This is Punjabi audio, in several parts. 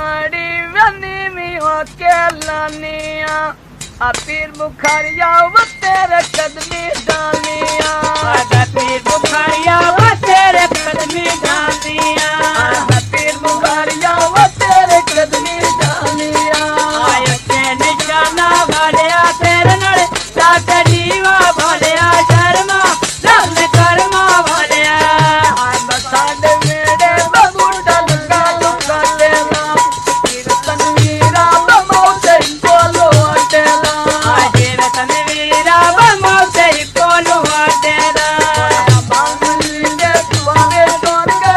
माड़ी वनी में हो के लानिया पीर बुखारिया वो तेरे कदमी डालिया पीर बुखारिया वो तेरे कदमी डालिया पीर बुखारिया वो तेरे कदमी डालिया के निशाना भालिया तेरे नड़ साथ जीवा भालिया शर्मा लग्न कर्मा भालिया बसाड मेरे बबूटा लगा लुका देना कीर्तन वीरा बमौते बोलो अटेला जीव तनवीरा बमौते बोलो अटेला बांगली ने तुआरे तोड़ के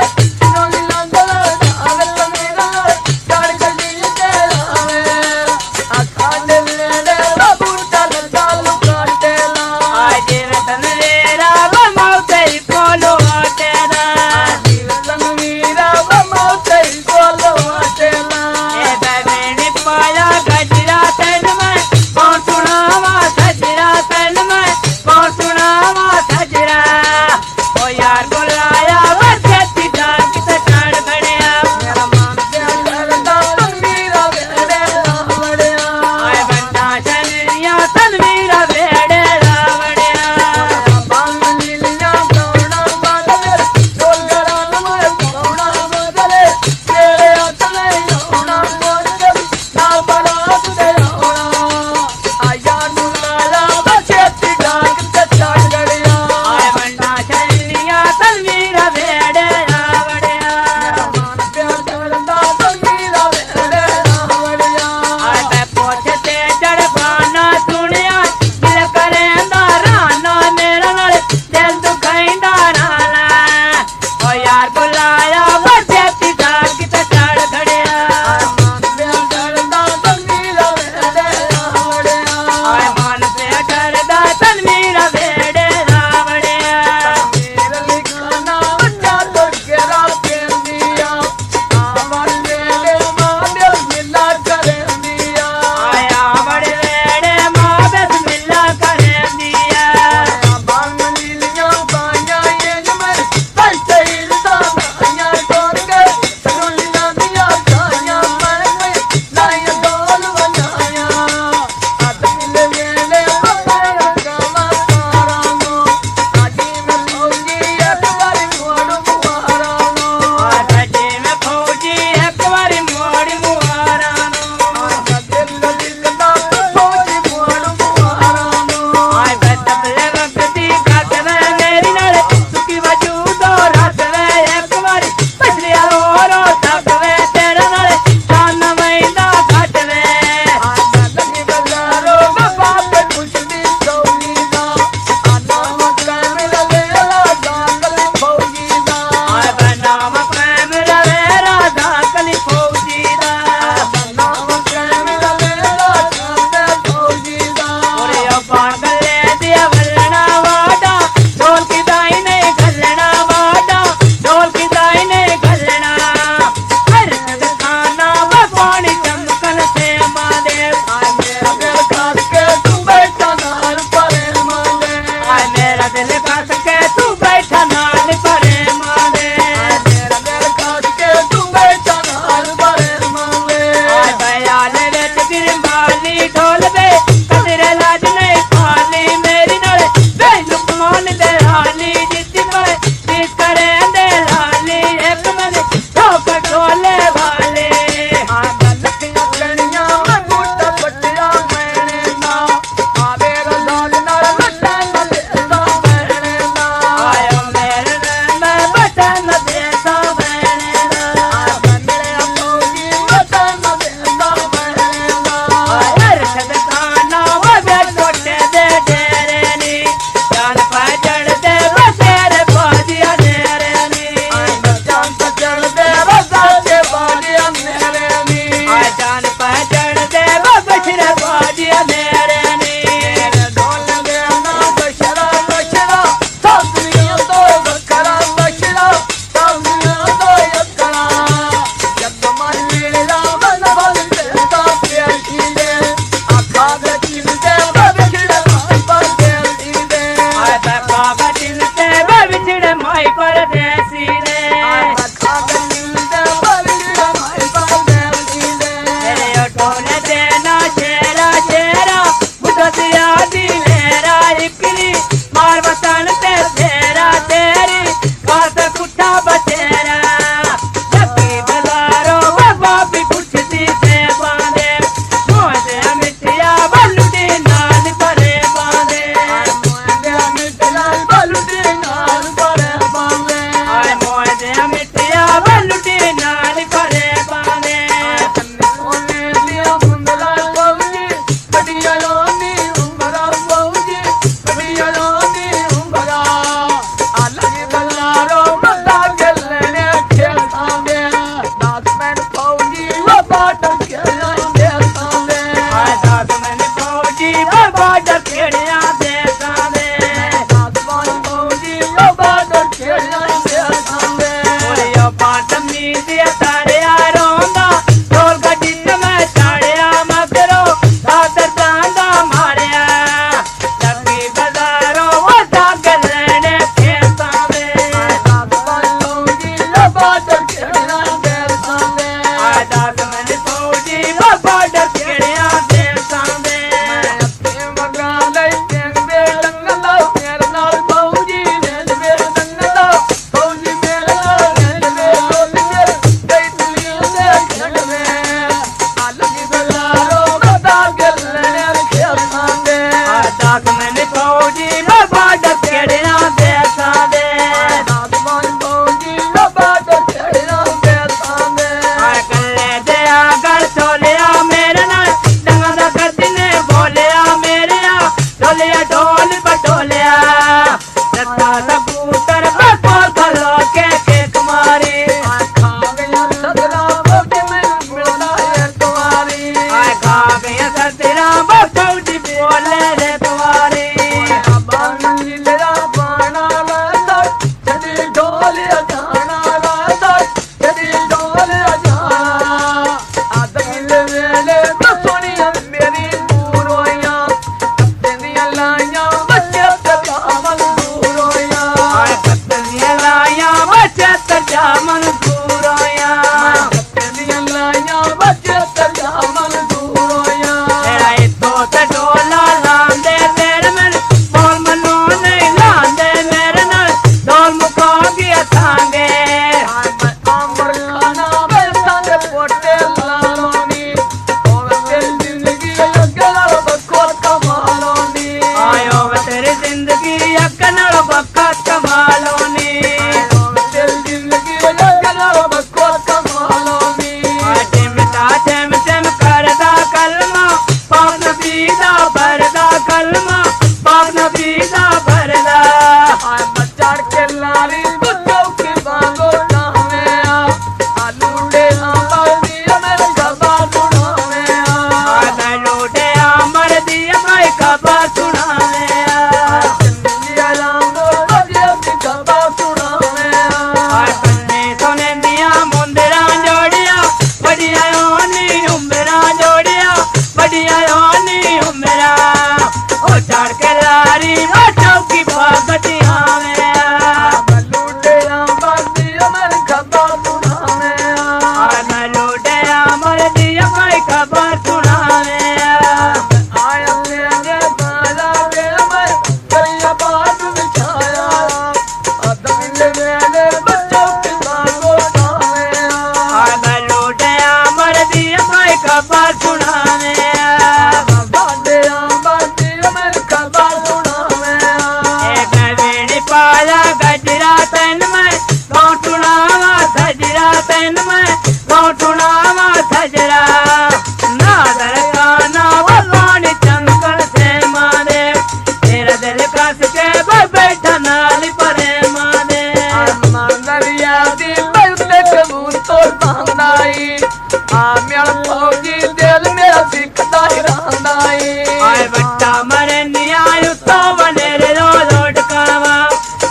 ਦਾਸ ਮਨ ਫੌਜੀ ਬਾਬਾ ਡਕੜਿਆ ਦੇਸਾਂ ਦੇ ਅੱਤੇ ਮਗਾ ਲੈ ਚੰਗੇ ਡੰਗਲਾ ਮੇਰੇ ਨਾਲ ਫੌਜੀ ਨੇ ਮੇਰੇ ਡੰਗਲਾ ਫੌਜੀ ਮੇਰੇ ਨਾਲ ਮੇਰੇ ਲੋਟ ਮੇਰੇ ਗਈ ਦਿੱਲੀ ਦੇ ਖੜਵੇ ਆਲਗੀ ਬਲਾਰੋ ਬਤਾ ਗੱਲੇ ਖੇਤਾਂ ਦੇ ਦਾਸ ਮਨ ਫੌਜੀ ਬਾਬਾ ਡਕੜਿਆ ਦੇਸਾਂ ਦੇ ਆਦਮਾਨ ਫੌਜੀ ਬਾਬਾ ਡਕੜਿਆ ਦੇਸਾਂ ਦੇ ਕੱਲੇ ਦੇ ਆਗਲ ਢੋਲਿਆ ਮੇਰੇ ਨਾਲ ਡੰਗਾ ਦਾ ਕਰਦੀ ਨੇ ਬੋਲਿਆ ਮੇਰਿਆ ਢੋਲਿਆ ਢੋਲ ਬਟੋਲਿਆ ਰੱਤਾ ਦਾ ਕੂਤਰ ਬੱਕੋ ਖਲੋ ਕੇ ਕੁਮਾਰੀ ਖਾ ਗਿਆ ਸਦਰਾ ਫੌਜੀ ਮੈਨੂੰ ਮਿਲਦਾ ਹੈ ਕੁਮਾਰੀ ਆਏ ਖਾ ਗਿਆ ਸਰਦਰਾ ਬੱਕੋ ਦੀ ਬੋਲੇ ਰੇ ਕੁਮਾਰੀ ਬਾਣੀ ਲੜਾ ਬਾਣਾ ਲਾਦਾ ਜਦੀ ਢੋਲ ਅਜਾਣਾ ਲਾਦਾ ਜਦੀ ਢੋਲ ਅਜਾਣਾ ਆਦਮ ਵੇਲੇ ਬਸੋਣੀਆਂ ਮੇਰੀ ਪੂਰੋਈਆਂ ਤੇਰੀਆਂ ਲਾਈਆਂ ਬੱਚੇ ਤੇਰਾ ਮਨਜ਼ੂਰ ਹੋਈਆਂ ਆਏ ਕੱਤਲੀਆਂ ਲਾਈਆਂ ਬੱਚੇ ਤਰਜਾ ਮਨਜ਼ੂਰ ਹੋਇਆ ਤੇਰੀਆਂ ਲਾਈਆਂ ਬੱਚੇ ਤੇਰਾ ਮਨਜ਼ੂਰ ਹੋਈਆਂ ਤੇਰਾ ਇਤੋਂ ਤੇ ਢੋਲਾ ਲਾਂਦੇ ਤੇਰੇ ਮਨ ਬੋਲ ਮਨੋਂ ਨਹੀਂ ਲਾਂਦੇ ਮੇਰੇ ਨਾਲ ਢੋਲ ਮੁਕਾ ਗਿਆ ਥਾਂਗੇ ਅਮਰ ਖਾਨਾ ਬੈਠਾਂ ਦੇ ਪੋਟੇ ਲਾਲੋਨੀ ਹੋਰ ਤੇਰੀ ਜ਼ਿੰਦਗੀ ਅਗਲਾ ਬਖੋਰ ਕਮਾਲੋਨੀ ਆਇਓ ਵੇ ਤੇਰੀ ਜ਼ਿੰਦਗੀ ਅੱਕ ਨਾਲ ਬਖਤ ਕਮਾਲੋਨੀ ਤੇਰੀ ਜ਼ਿੰਦਗੀ ਅਗਲਾ ਬਖੋਰ ਕਮਾਲੋਨੀ ਟਿਮ ਕਰਦਾ ਕਲਮਾ ਪਾਪ ਨਬੀ ਦਾ ਭਰਦਾ ਕਲਮਾ ਪਾਪ ਨਬੀ ਦਾ ਭਰਦਾ ਆਏ ਮਚੜ ਕੇ ਲਾਰੀ ਬੁੱਤੋ ਕੀ ਬਾਗੋ ਨਾਵੇਂ ਆਲੂ ਦੇ ਆਂਬਲੀ ਮੇਰੇ ਗਬਾ ਸੁਣਾਵੇਂ ਮੈਂ ਲੋਟਿਆ ਮਰਦੀ ਮੈਂ ਖਬਰ ਸੁਣਾਵੇ ਚੰਗੀਆਂ ਲਾਂਗੋ ਵਧੀਆ ਦੀ ਗਬਾ ਸੁਣਾਵੇਂ ਕੰਨੇ ਸੋਨੇ ਦੀਆਂ ਮੁੰਦਰਾਂ ਜੋੜੀਆਂ ਵੱਡੀਆਂ ਹੋਣੀ ਉਮਰਾਂ ਜੋੜੀਆਂ ਵੱਡੀਆਂ ਹੋਣੀ ਉਮਰਾਂ ਉਹ ਚੜ ਕੇ ਲਾਰੀ ਉਹ ਚੌਕੀ ਪਾਗਟੀਆਂ ਵੇ ਲੁੱਟਿਆ ਬਾਦੀ ਅਮਰ ਖਬਾ ਸੁਣਾਵੇਂ ਮੈਂ ਲੋਟਿਆ ਮਰਦੀ ਮੈਂ ਖਬਰ ਸੁਣਾਵੇ ਆਇਆ ਲੈ ਜੇ ਬਾਲਾ ਵੇ ਅਮਰ ਕਰਿਆ ਬਾਦ ਵਿਛਾਇਆ ਆਦਮ ਲੈ ਵੇਲੇ ਬੱਚੋ ਕੀ ਬਾਗੋ ਨਾਵੇਂ ਮੈਂ ਲੋਟਿਆ ਮਰਦੀ ਮੈਂ ਖਬਰ ਸੁਣਾਵੇ ਬਾਦਿਆ ਬਾਦੀ ਅਮਰ ਖਬਾ ਸੁਣਾਵੇਂ ਇੱਕ ਵੇਣੀ ਪਾਇਆ ਗਜਰਾ ਤੈਨ ਮੈਂ ਗੌਟੁਣਾਵਾ ਸਜਰਾ ਤੈਨ ਮੈਂ ਗੌਟੁਣਾਵਾ ਸਜਰਾ ਨਾਦਰ ਕਾਨਾ ਵਲਾਣੀ ਚੰਗਲ ਸੇ ਮਾਰੇ ਤੇਰਾ ਦਿਲ ਕਸ ਕੇ ਬੈਠਾ ਨਾਲ ਪਰੇ ਮਾਰੇ ਨਰਿਆ ਦੀ ਬਲਤੇ ਕਬੂਤਰ ਬਾਂਦਾਈ ਆ ਮਿਲ ਫੌਜੀ ਦਿਲ ਮੇਰਾ ਸਿੱਖਦਾ ਹੀ ਰਹਿੰਦਾਈ ਆਏ ਵੱਟਾ ਮਰੇ ਨਿਆਇ ਉਤੋਂ ਬਨੇਰੇ ਰੋ ਲੋਟਕਾਵਾ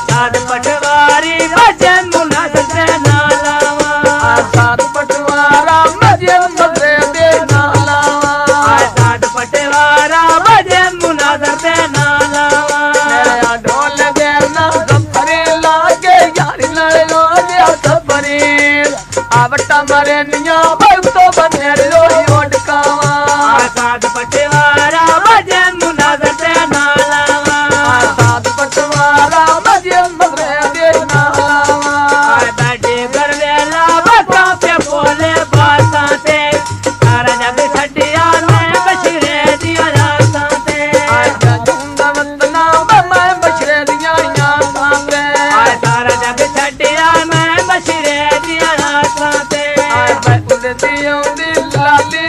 ਸਾਧ ਪਟਵਾਰੀ ਵਜੇ ਮੁਨਾ ਤੇ ਨਾਲਾਵਾ ਸਾਧ ਪਟਵਾਰਾ ਮਜੇ ਮਦਰੇ ਦੇ ਨਾਲਾਵਾ ਆਏ ਸਾਧ ਪਟਵਾਰਾ ਵਜੇ ਮੁਨਾ ਤੇ ਨਾਲਾਵਾ ਮੇਰਾ ਢੋਲ ਦੇ ਨਾ ਸਫਰੇ ਲਾਗੇ ਯਾਰੀ ਨਾਲ ਲੋ ਲਿਆ ਸਫਰੇ ਆ ਵੱਟਾ ਮਰੇ ਨੀਆਂ ਬਲਤੋ ਬਨੇਰੇ ਰੋਈ ਓਟਕਾਵਾ ਆਏ ਸਾਧ ਪਟਵਾਰਾ ਵਜੇ ਮੁਨਾ ਤੇ ਨਾਲਾਵਾ ਸਾਧ ਪਟਵਾਰਾ ਮਜੇ ਮਦਰੇ ਦੇ ਨਾਲਾਵਾ ਆਏ ਬੈਠੇ ਘਰ ਵੇਲਾ ਬਤਾ ਪੇ ਬੋਲੇ ਬਾਤਾਂ ਤੇ ਸਾਰਾ ਜਗ ਛੱਡਿਆ ਮੈਂ ਬਸ਼ਰੇ ਦੀਆਂ ਰਾਤਾਂ ਤੇ ਆਏ ਜੁੰਦਾ ਵਤਨਾ ਮੈਂ ਬਸ਼ਰੇ ਦੀਆਂ ਯਾਦਾਂ ਦੇ ਆਏ ਸਾਰਾ ਜਗ ਛੱਡਿਆ ਮੈਂ ਬਸ਼ਰੇ ਦੀਆਂ ਰਾਤਾਂ ਤੇ ਆਏ ਮੈਂ ਉਡਦੀ ਆਉਂਦੀ ਲਾਲੀ